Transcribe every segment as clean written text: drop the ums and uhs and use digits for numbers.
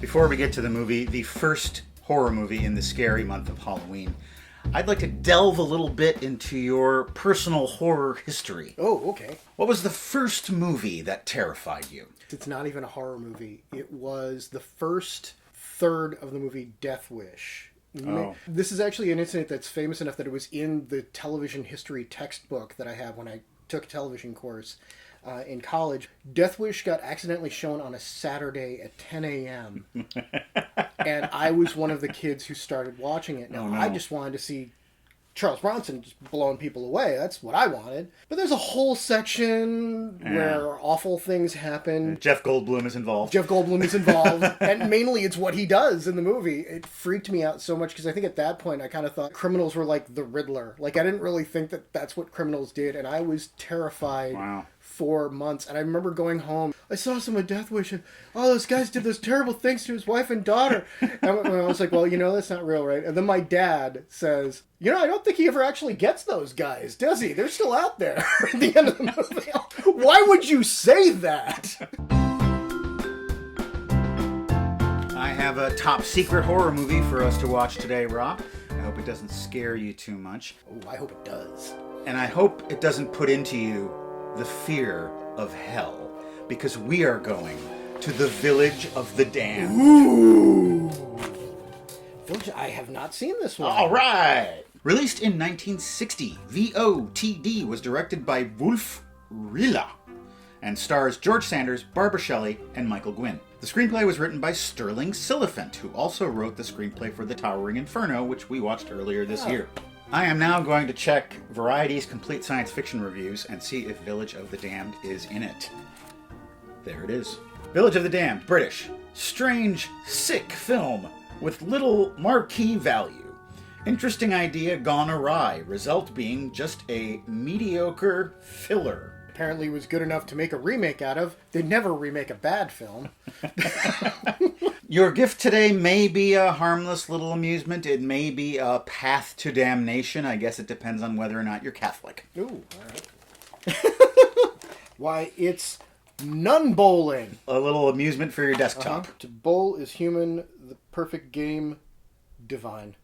Before we get to the movie, the first horror movie in the scary month of Halloween, I'd like to delve a little bit into your personal horror history. Oh, okay. What was the first movie that terrified you? It's not even a horror movie. It was the first third of the movie Death Wish. Oh. This is actually an incident that's famous enough that it was in the television history textbook that I have when I took a television course in college. Death Wish got accidentally shown on a Saturday at 10 a.m. and I was one of the kids who started watching it. Now, Oh, no. I just wanted to see Charles Bronson just blowing people away. That's what I wanted. But there's a whole section where awful things happen. Jeff Goldblum is involved. Jeff Goldblum is involved. And mainly it's what he does in the movie. It freaked me out so much because I think at that point I kind of thought criminals were like the Riddler. Like I didn't really think that that's what criminals did. And I was terrified. Wow. For months. And I remember going home, I saw some of Death Wish and those guys did those terrible things to his wife and daughter. And I was like, well, that's not real, right? And then my dad says, I don't think he ever actually gets those guys, does he? They're still out there at the end of the movie. Why would you say that? I have a top secret horror movie for us to watch today, Rob. I hope it doesn't scare you too much. Oh, I hope it does. And I hope it doesn't put into you the fear of hell, because we are going to the Village of the Damned. Ooh! Village, I have not seen this one. All right! Released in 1960, VOTD was directed by Wolf Rilla and stars George Sanders, Barbara Shelley, and Michael Gwynn. The screenplay was written by Sterling Siliphant, who also wrote the screenplay for The Towering Inferno, which we watched earlier this year. I am now going to check Variety's complete science fiction reviews and see if Village of the Damned is in it. There it is. Village of the Damned, British. Strange, sick film with little marquee value. Interesting idea gone awry, result being just a mediocre filler. Apparently it was good enough to make a remake out of. They'd never remake a bad film. Your gift today may be a harmless little amusement. It may be a path to damnation. I guess it depends on whether or not you're Catholic. Ooh, all right. Why, it's nun bowling. A little amusement for your desktop. To bowl is human, the perfect game, divine.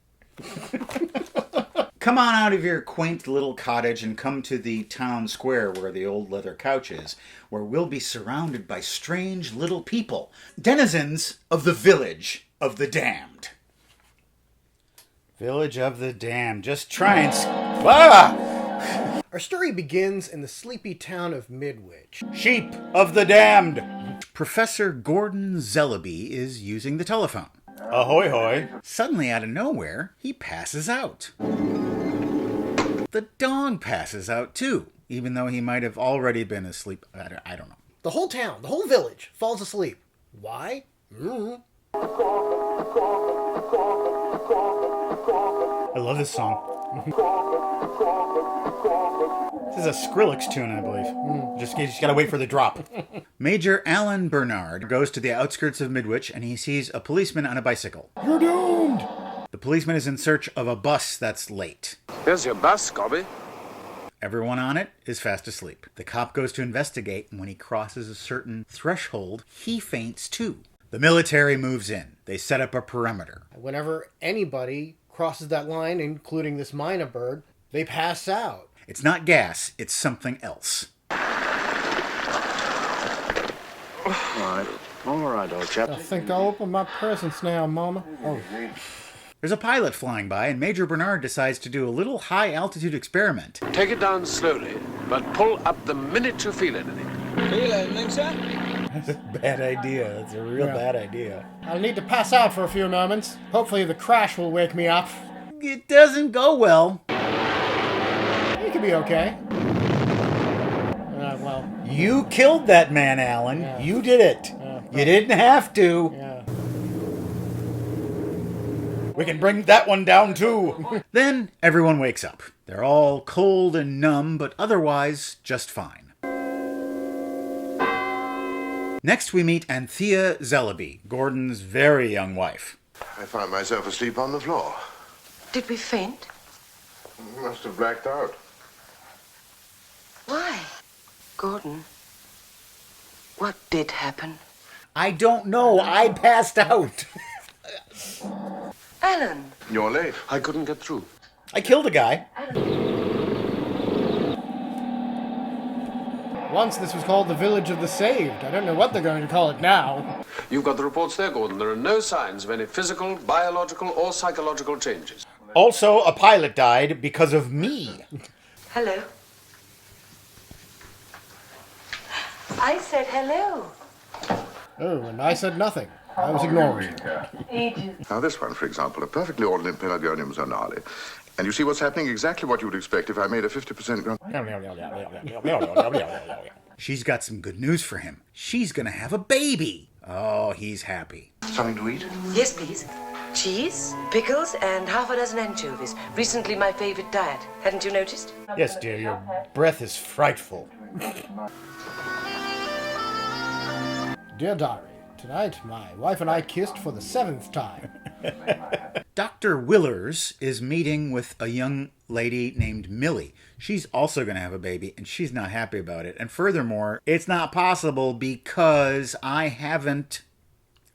Come on out of your quaint little cottage and come to the town square where the old leather couch is, where we'll be surrounded by strange little people, denizens of the Village of the Damned. Village of the Damned. Just try and... Our story begins in the sleepy town of Midwich. Sheep of the Damned. Professor Gordon Zellaby is using the telephone. Ahoy hoy. Suddenly, out of nowhere, he passes out. The dog passes out too, even though he might have already been asleep. I don't know. The whole town, the whole village, falls asleep. Why? I love this song. This is a Skrillex tune, I believe. You just gotta wait for the drop. Major Alan Bernard goes to the outskirts of Midwich and he sees a policeman on a bicycle. You're doomed! The policeman is in search of a bus that's late. Here's your bus, Scobby. Everyone on it is fast asleep. The cop goes to investigate, and when he crosses a certain threshold, he faints too. The military moves in. They set up a perimeter. Whenever anybody crosses that line, including this mynah bird, they pass out. It's not gas, it's something else. All right, old chap. I think I'll open my presents now, Mama. Oh. There's a pilot flying by, and Major Bernard decides to do a little high-altitude experiment. Take it down slowly, but pull up the minute you feel anything. Feel anything, sir? That's a bad idea. That's a real bad idea. I'll need to pass out for a few moments. Hopefully the crash will wake me up. It doesn't go well. You could be okay. Well. You killed that man, Alan. Yeah. You did it. You didn't have to. Yeah. We can bring that one down, too. Then everyone wakes up. They're all cold and numb, but otherwise just fine. Next we meet Anthea Zellaby, Gordon's very young wife. I found myself asleep on the floor. Did we faint? Must have blacked out. Why? Gordon, what did happen? I don't know. I passed out. Alan. You're late. I couldn't get through. I killed a guy. Once this was called the Village of the Saved. I don't know what they're going to call it now. You've got the reports there, Gordon. There are no signs of any physical, biological, or psychological changes. Also, a pilot died because of me. Hello. I said hello. Oh, and I said nothing. I was ignored. Now this one, for example, a perfectly ordinary Pelargonium zonale. And you see what's happening? Exactly what you would expect if I made a 50% grunt. She's got some good news for him. She's gonna have a baby. Oh, he's happy. Something to eat? Yes, please. Cheese, pickles, and half a dozen anchovies. Recently my favorite diet. Hadn't you noticed? Yes, dear, your breath is frightful. Dear Diary, tonight my wife and I kissed for the 7th time. Dr. Willers is meeting with a young lady named Millie. She's also going to have a baby, and she's not happy about it. And furthermore, it's not possible because I haven't,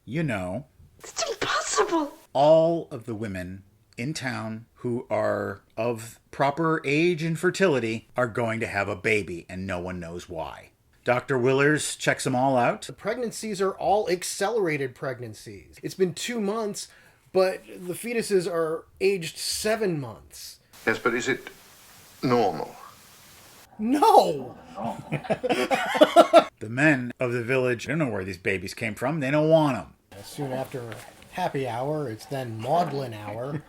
It's impossible. all of the women in town who are of proper age and fertility are going to have a baby, and no one knows why. Dr. Willers checks them all out. The pregnancies are all accelerated pregnancies. It's been 2 months, but the fetuses are aged 7 months. Yes, but is it normal? No! The men of the village don't know where these babies came from. They don't want them. Soon after happy hour, it's then maudlin hour.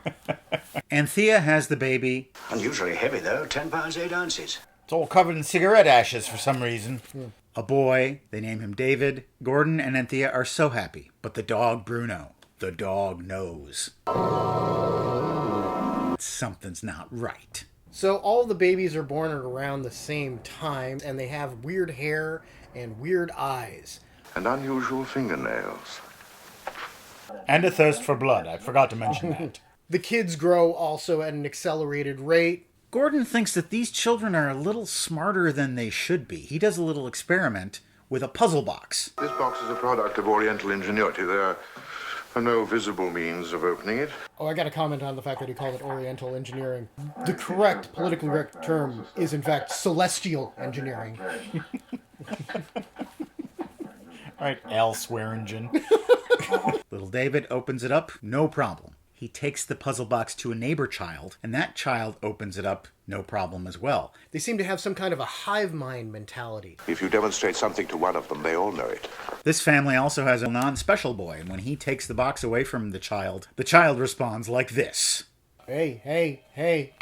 Anthea has the baby. Unusually heavy, though. 10 pounds, 8 ounces. It's all covered in cigarette ashes for some reason. A boy, they name him David. Gordon and Anthea are so happy. But the dog, Bruno, the dog knows. Something's not right. So all the babies are born at around the same time, and they have weird hair and weird eyes. And unusual fingernails. And a thirst for blood. I forgot to mention that. The kids grow also at an accelerated rate. Gordon thinks that these children are a little smarter than they should be. He does a little experiment with a puzzle box. This box is a product of Oriental ingenuity. There are no visible means of opening it. Oh, I got to comment on the fact that he called it Oriental engineering. The correct, politically correct term is, in fact, celestial engineering. All right, Al Swearingen. Little David opens it up, no problem. He takes the puzzle box to a neighbor child, and that child opens it up, no problem as well. They seem to have some kind of a hive mind mentality. If you demonstrate something to one of them, they all know it. This family also has a non-special boy, and when he takes the box away from the child responds like this. Hey, hey, hey.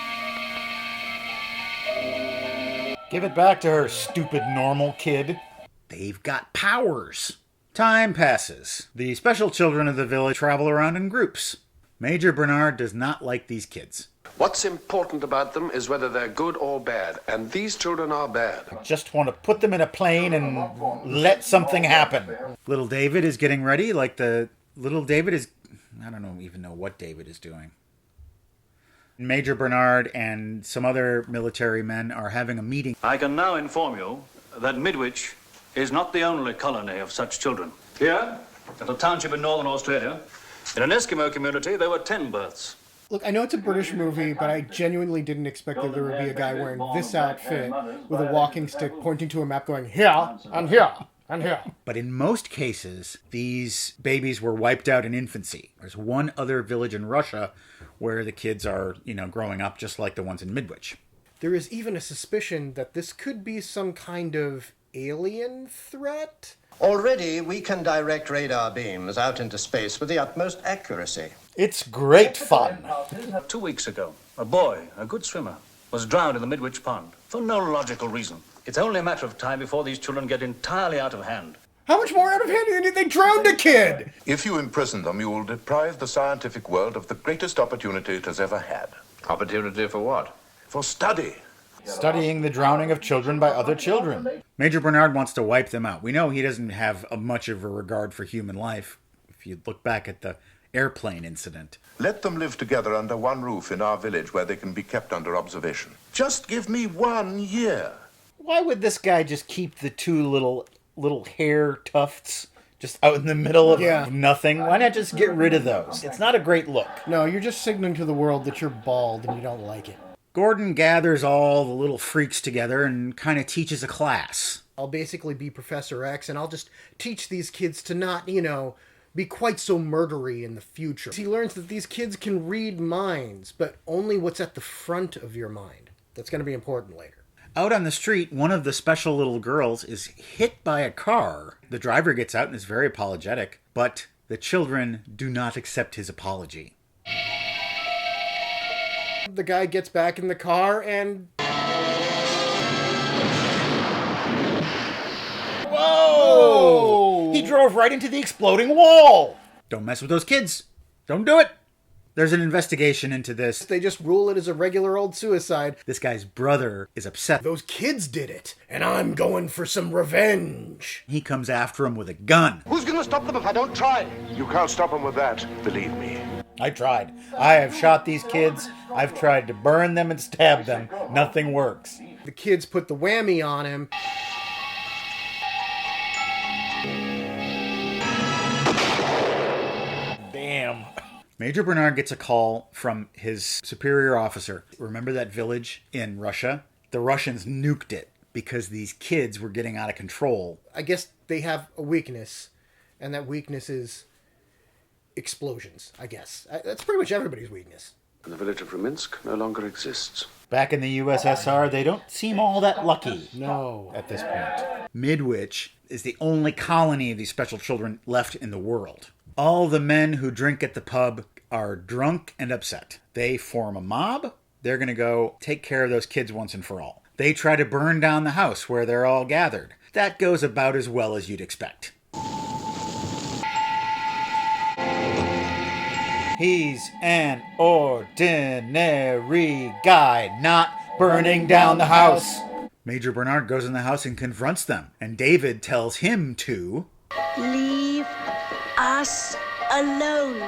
Give it back to her, stupid normal kid. They've got powers. Time passes. The special children of the village travel around in groups. Major Bernard does not like these kids. What's important about them is whether they're good or bad, and these children are bad. Just want to put them in a plane and let something happen. Little David is getting ready, I don't even know what David is doing. Major Bernard and some other military men are having a meeting. I can now inform you that Midwich is not the only colony of such children. Here, at a township in northern Australia, in an Eskimo community, there were 10 births. Look, I know it's a British movie, but I genuinely didn't expect that there would be a guy wearing this outfit with a walking stick pointing to a map going, here, and here, and here. But in most cases, these babies were wiped out in infancy. There's one other village in Russia where the kids are, growing up just like the ones in Midwich. There is even a suspicion that this could be some kind of alien threat. Already, we can direct radar beams out into space with the utmost accuracy. It's great fun. 2 weeks ago, a boy, a good swimmer, was drowned in the Midwich Pond for no logical reason. It's only a matter of time before these children get entirely out of hand. How much more out of hand did they drown a kid? If you imprison them, you will deprive the scientific world of the greatest opportunity it has ever had. Opportunity for what? For study. Studying the drowning of children by other children. Major Bernard wants to wipe them out. We know he doesn't have much of a regard for human life. If you look back at the airplane incident. Let them live together under one roof in our village where they can be kept under observation. Just give me 1 year. Why would this guy just keep the two little hair tufts just out in the middle of Yeah. nothing. Why not just get rid of those? It's not a great look. No, you're just signaling to the world that you're bald and you don't like it. Gordon gathers all the little freaks together and kind of teaches a class. I'll basically be Professor X, and I'll just teach these kids to not, be quite so murdery in the future. He learns that these kids can read minds, but only what's at the front of your mind. That's going to be important later. Out on the street, one of the special little girls is hit by a car. The driver gets out and is very apologetic, but the children do not accept his apology. The guy gets back in the car and... Whoa! He drove right into the exploding wall! Don't mess with those kids. Don't do it. There's an investigation into this. They just rule it as a regular old suicide. This guy's brother is upset. Those kids did it, and I'm going for some revenge. He comes after him with a gun. Who's going to stop them if I don't try? You can't stop him with that, believe me. I tried. I have shot these kids. I've tried to burn them and stab them. Nothing works. The kids put the whammy on him. Damn. Major Bernard gets a call from his superior officer. Remember that village in Russia? The Russians nuked it because these kids were getting out of control. I guess they have a weakness, and that weakness is explosions, I guess. That's pretty much everybody's weakness. And the village of Reminsk no longer exists. Back in the USSR, they don't seem all that lucky. No. At this point. Midwich is the only colony of these special children left in the world. All the men who drink at the pub are drunk and upset. They form a mob. They're going to go take care of those kids once and for all. They try to burn down the house where they're all gathered. That goes about as well as you'd expect. He's an ordinary guy, not burning down the house. Major Bernard goes in the house and confronts them, and David tells him to leave us alone.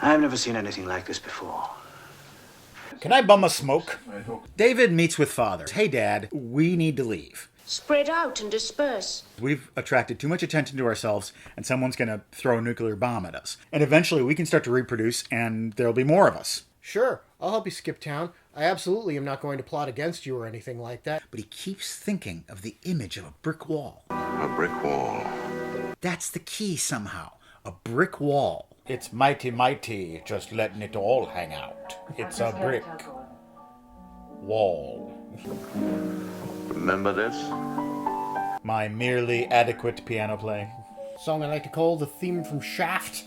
I've never seen anything like this before. Can I bum a smoke? David meets with father. Hey, Dad, we need to leave. Spread out and disperse. We've attracted too much attention to ourselves, and someone's going to throw a nuclear bomb at us. And eventually we can start to reproduce, and there'll be more of us. Sure, I'll help you skip town. I absolutely am not going to plot against you or anything like that. But he keeps thinking of the image of a brick wall. A brick wall. That's the key somehow. A brick wall. It's mighty, mighty, just letting it all hang out. It's a brick wall. Remember this? My merely adequate piano playing. Song I like to call the theme from Shaft.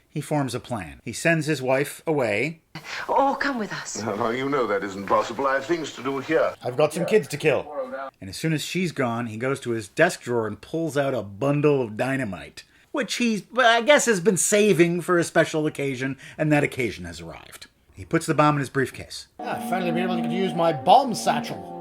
He forms a plan. He sends his wife away. Oh, come with us. Well, you know that isn't possible. I have things to do here. I've got some kids to kill. And as soon as she's gone, he goes to his desk drawer and pulls out a bundle of dynamite, which he, I guess, has been saving for a special occasion, and that occasion has arrived. He puts the bomb in his briefcase. I've finally been able to use my bomb satchel.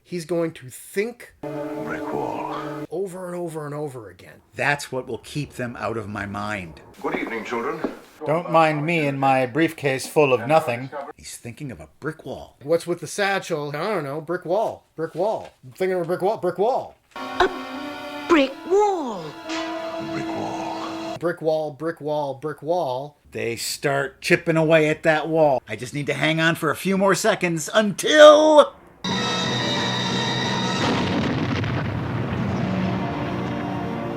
He's going to think Brick wall. over and over and over again. That's what will keep them out of my mind. Good evening, children. Don't mind me and my briefcase full of nothing. He's thinking of a brick wall. What's with the satchel? I don't know. Brick wall. Brick wall. I'm thinking of a brick wall. Brick wall. Brick wall. Brick wall. Brick wall, brick wall, brick wall. They start chipping away at that wall. I just need to hang on for a few more seconds until...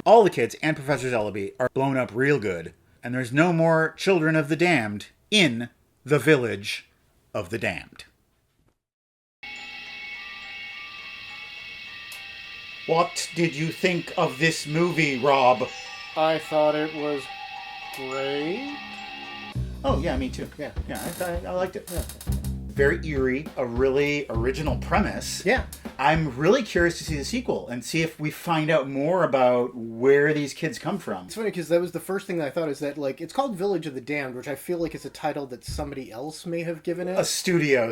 all the kids and Professor Zellaby are blown up real good, and there's no more children of the damned in the village of the damned. What did you think of this movie, Rob? I thought it was great. Oh, yeah, me too. Yeah. I liked it. Yeah. Very eerie, a really original premise. Yeah. I'm really curious to see the sequel and see if we find out more about where these kids come from. It's funny because that was the first thing that I thought is that, like, it's called Village of the Damned, which I feel like is a title that somebody else may have given it. A studio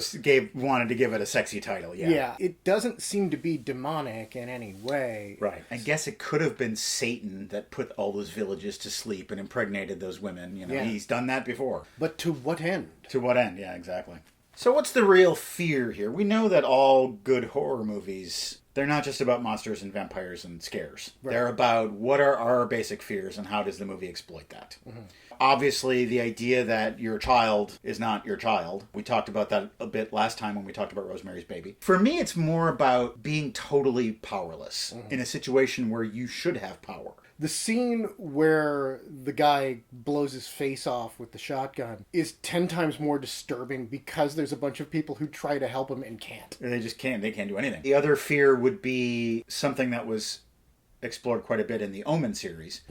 wanted to give it a sexy title, yeah. Yeah. It doesn't seem to be demonic in any way. Right. I guess it could have been Satan that put all those villages to sleep and impregnated those women. You know, Yeah. He's done that before. But to what end? To what end? Yeah, exactly. So what's the real fear here? We know that all good horror movies They're not just about monsters and vampires and scares. Right. They're about what are our basic fears and how does the movie exploit that. Mm-hmm. Obviously, the idea that your child is not your child. We talked about that a bit last time when we talked about Rosemary's Baby. For me, it's more about being totally powerless in a situation where you should have power. The scene where the guy blows his face off with the shotgun is 10 times more disturbing because there's a bunch of people who try to help him and can't. They just can't. They can't do anything. The other fear would be something that was explored quite a bit in the Omen series,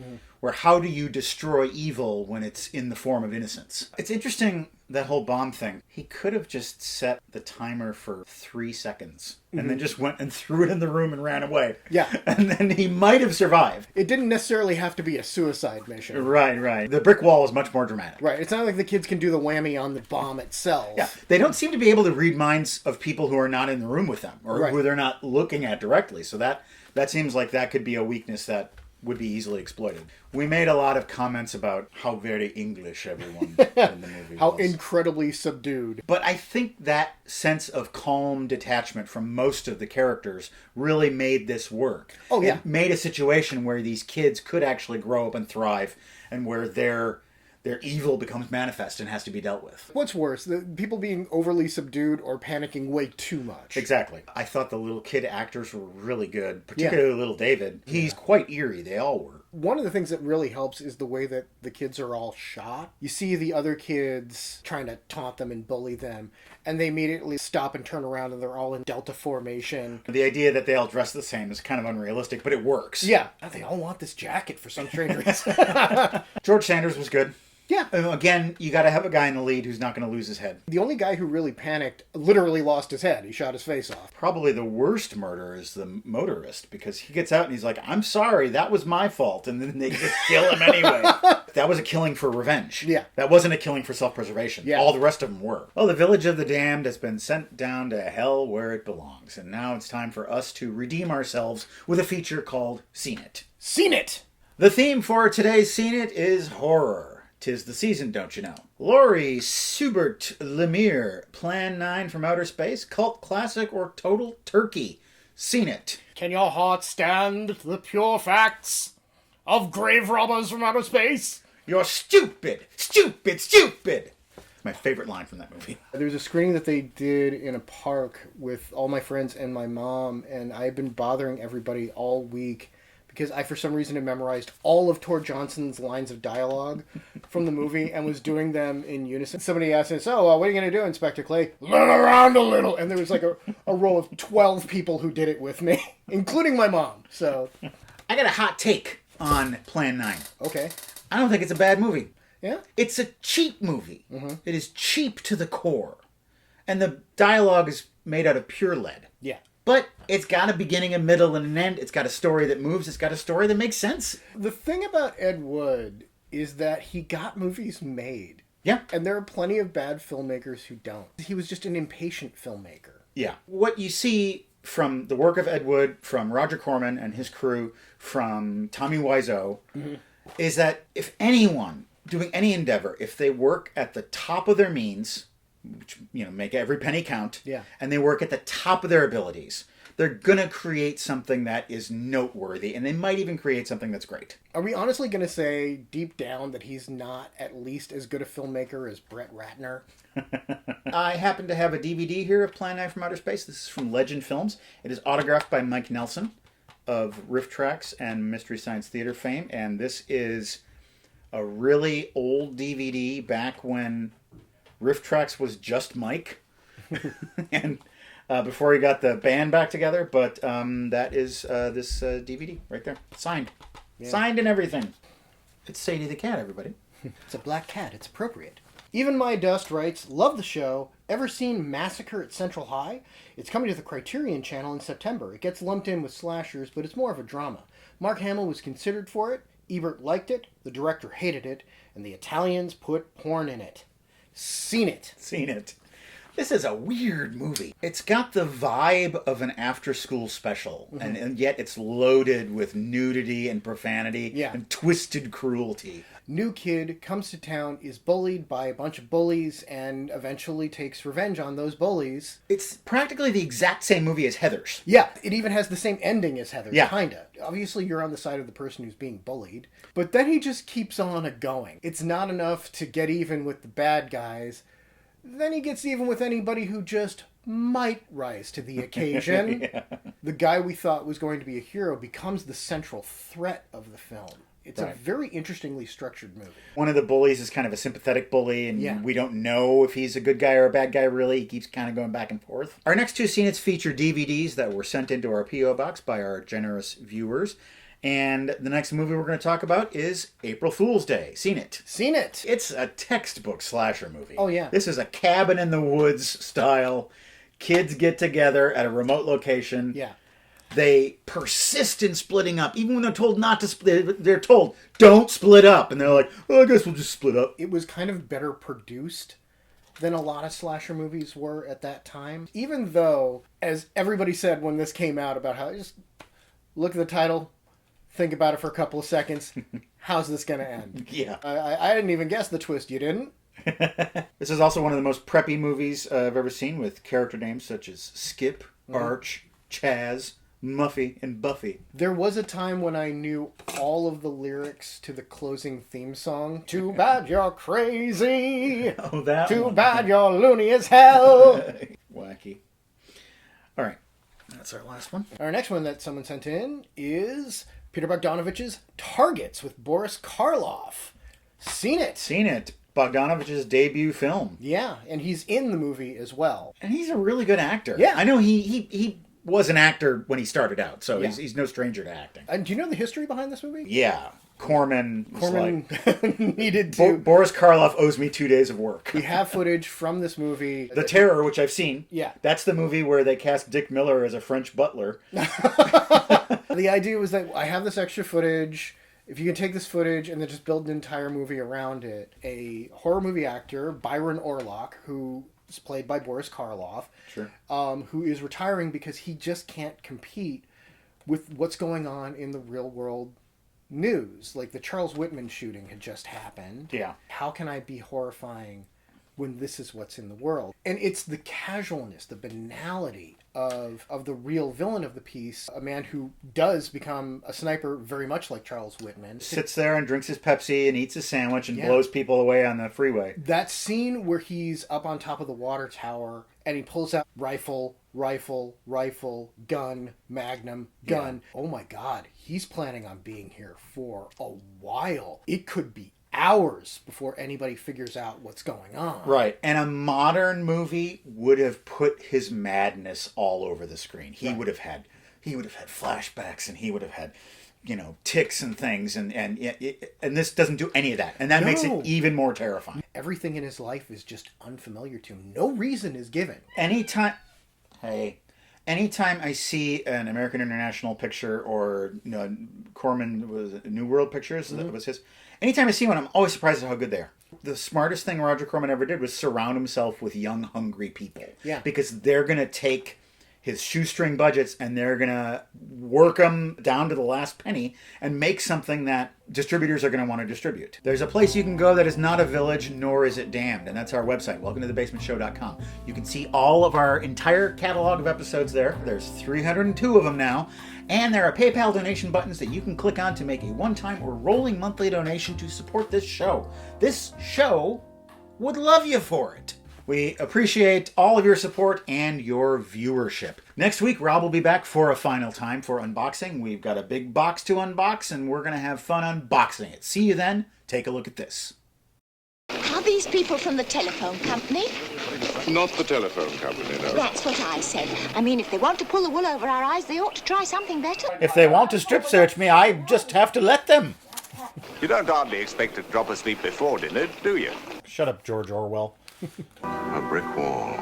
where how do you destroy evil when it's in the form of innocence? It's interesting, that whole bomb thing. He could have just set the timer for 3 seconds and then just went and threw it in the room and ran away. Yeah. And then he might have survived. It didn't necessarily have to be a suicide mission. Right. The brick wall is much more dramatic. Right. It's not like the kids can do the whammy on the bomb itself. Yeah. They don't seem to be able to read minds of people who are not in the room with them or who they're not looking at directly. So that seems like that could be a weakness that would be easily exploited. We made a lot of comments about how very English everyone in the movie How was. incredibly subdued. But I think that sense of calm detachment from most of the characters really made this work. Oh, yeah. It made a situation where these kids could actually grow up and thrive and where their evil becomes manifest and has to be dealt with. What's worse, the people being overly subdued or panicking way too much? Exactly. I thought the little kid actors were really good, particularly little David. He's quite eerie. They all were. One of the things that really helps is the way that the kids are all shot. You see the other kids trying to taunt them and bully them, and they immediately stop and turn around and they're all in delta formation. The idea that they all dress the same is kind of unrealistic, but it works. Yeah. They all want this jacket for some strange reason. George Sanders was good. Yeah. Again, you got to have a guy in the lead who's not going to lose his head. The only guy who really panicked literally lost his head. He shot his face off. Probably the worst murder is the motorist, because he gets out and he's like, I'm sorry, that was my fault. And then they just kill him anyway. That was a killing for revenge. Yeah. That wasn't a killing for self-preservation. Yeah. All the rest of them were. Well, the village of the damned has been sent down to hell where it belongs. And now it's time for us to redeem ourselves with a feature called Seen It. Seen It! The theme for today's Seen It is horror. 'Tis the season, don't you know? Laurie Subert Lemire, Plan 9 from Outer Space, cult classic or total turkey. Seen It. Can your heart stand the pure facts of grave robbers from outer space? You're stupid! Stupid! Stupid! My favorite line from that movie. There was a screening that they did in a park with all my friends and my mom, and I've been bothering everybody all week because I, for some reason, had memorized all of Tor Johnson's lines of dialogue from the movie and was doing them in unison. Somebody asked me, so what are you going to do, Inspector Clay? Run around a little. And there was like a row of 12 people who did it with me, including my mom. So I got a hot take on Plan 9. Okay. I don't think it's a bad movie. Yeah? It's a cheap movie. Mm-hmm. It is cheap to the core. And the dialogue is made out of pure lead. Yeah. But it's got a beginning, a middle, and an end. It's got a story that moves. It's got a story that makes sense. The thing about Ed Wood is that he got movies made. Yeah. And there are plenty of bad filmmakers who don't. He was just an impatient filmmaker. Yeah. What you see from the work of Ed Wood, from Roger Corman and his crew, from Tommy Wiseau, is that if anyone doing any endeavor, if they work at the top of their means, which, make every penny count, and they work at the top of their abilities, they're gonna create something that is noteworthy, and they might even create something that's great. Are we honestly gonna say deep down that he's not at least as good a filmmaker as Brett Ratner? I happen to have a DVD here of Plan 9 from Outer Space. This is from Legend Films. It is autographed by Mike Nelson of Riff Tracks and Mystery Science Theater fame, and this is a really old DVD back when Riff Tracks was just Mike, and before he got the band back together. But that is this DVD right there, signed and everything. It's Sadie the cat, everybody. It's a black cat. It's appropriate. Even My Dust writes, love the show. Ever seen Massacre at Central High? It's coming to the Criterion Channel in September. It gets lumped in with slashers, but it's more of a drama. Mark Hamill was considered for it. Ebert liked it. The director hated it. And the Italians put porn in it. Seen it. Seen it. This is a weird movie. It's got the vibe of an after-school special, and yet it's loaded with nudity and profanity and twisted cruelty. New kid comes to town, is bullied by a bunch of bullies, and eventually takes revenge on those bullies. It's practically the exact same movie as Heathers. Yeah, it even has the same ending as Heathers, Yeah. kinda. Obviously, you're on the side of the person who's being bullied. But then he just keeps on going. It's not enough to get even with the bad guys. Then he gets even with anybody who just might rise to the occasion. The guy we thought was going to be a hero becomes the central threat of the film. It's a very interestingly structured movie. One of the bullies is kind of a sympathetic bully, and we don't know if he's a good guy or a bad guy, really. He keeps kind of going back and forth. Our next two Seen It's feature DVDs that were sent into our P.O. box by our generous viewers. And the next movie we're going to talk about is April Fool's Day. Seen it? Seen it. It's a textbook slasher movie. Oh, yeah. This is a cabin in the woods style. Kids get together at a remote location. Yeah. They persist in splitting up. Even when they're told not to split, they're told, don't split up. And they're like, oh, I guess we'll just split up. It was kind of better produced than a lot of slasher movies were at that time. Even though, as everybody said when this came out about how, just look at the title, think about it for a couple of seconds. How's this going to end? Yeah. I didn't even guess the twist. You didn't? This is also one of the most preppy movies I've ever seen, with character names such as Skip, Arch, Chaz, Muffy, and Buffy. There was a time when I knew all of the lyrics to the closing theme song. Too bad you're crazy. Oh, that Too one. bad you're loony as hell. Wacky. All right. That's our last one. Our next one that someone sent in is Peter Bogdanovich's Targets with Boris Karloff. Seen it. Seen it. Bogdanovich's debut film. Yeah, and he's in the movie as well. And he's a really good actor. Yeah. I know he was an actor when he started out, so he's no stranger to acting. And do you know the history behind this movie? Yeah. Corman needed to... Boris Karloff owes me 2 days of work. We have footage from this movie. The Terror, which I've seen. Yeah. That's the movie where they cast Dick Miller as a French butler. The idea was that I have this extra footage. If you can take this footage and then just build an entire movie around it, a horror movie actor, Byron Orlock, who is played by Boris Karloff, who is retiring because he just can't compete with what's going on in the real world news. Like the Charles Whitman shooting had just happened. Yeah. How can I be horrifying when this is what's in the world? And it's the casualness, the banality of the real villain of the piece, a man who does become a sniper very much like Charles Whitman. Sits there and drinks his Pepsi and eats his sandwich and blows people away on the freeway. That scene where he's up on top of the water tower and he pulls out rifle, gun, magnum, gun. Yeah. Oh my God, he's planning on being here for a while. It could be hours before anybody figures out what's going on. Right. And a modern movie would have put his madness all over the screen. He would have had flashbacks, and he would have had, tics and things, and this doesn't do any of that. And that makes it even more terrifying. Everything in his life is just unfamiliar to him. No reason is given. Anytime I see an American International picture or Corman was New World Pictures, that was his. Anytime I see one, I'm always surprised at how good they are. The smartest thing Roger Corman ever did was surround himself with young, hungry people. Yeah. Because they're going to take his shoestring budgets and they're going to work them down to the last penny and make something that distributors are going to want to distribute. There's a place you can go that is not a village, nor is it damned, and that's our website, welcometothebasementshow.com. You can see all of our entire catalog of episodes there. There's 302 of them now, and there are PayPal donation buttons that you can click on to make a one-time or rolling monthly donation to support this show. This show would love you for it. We appreciate all of your support and your viewership. Next week, Rob will be back for a final time for unboxing. We've got a big box to unbox, and we're going to have fun unboxing it. See you then. Take a look at this. Are these people from the telephone company? Not the telephone company, no. That's what I said. I mean, if they want to pull the wool over our eyes, they ought to try something better. If they want to strip search me, I just have to let them. You don't hardly expect to drop asleep before dinner, do you? Shut up, George Orwell. A brick wall.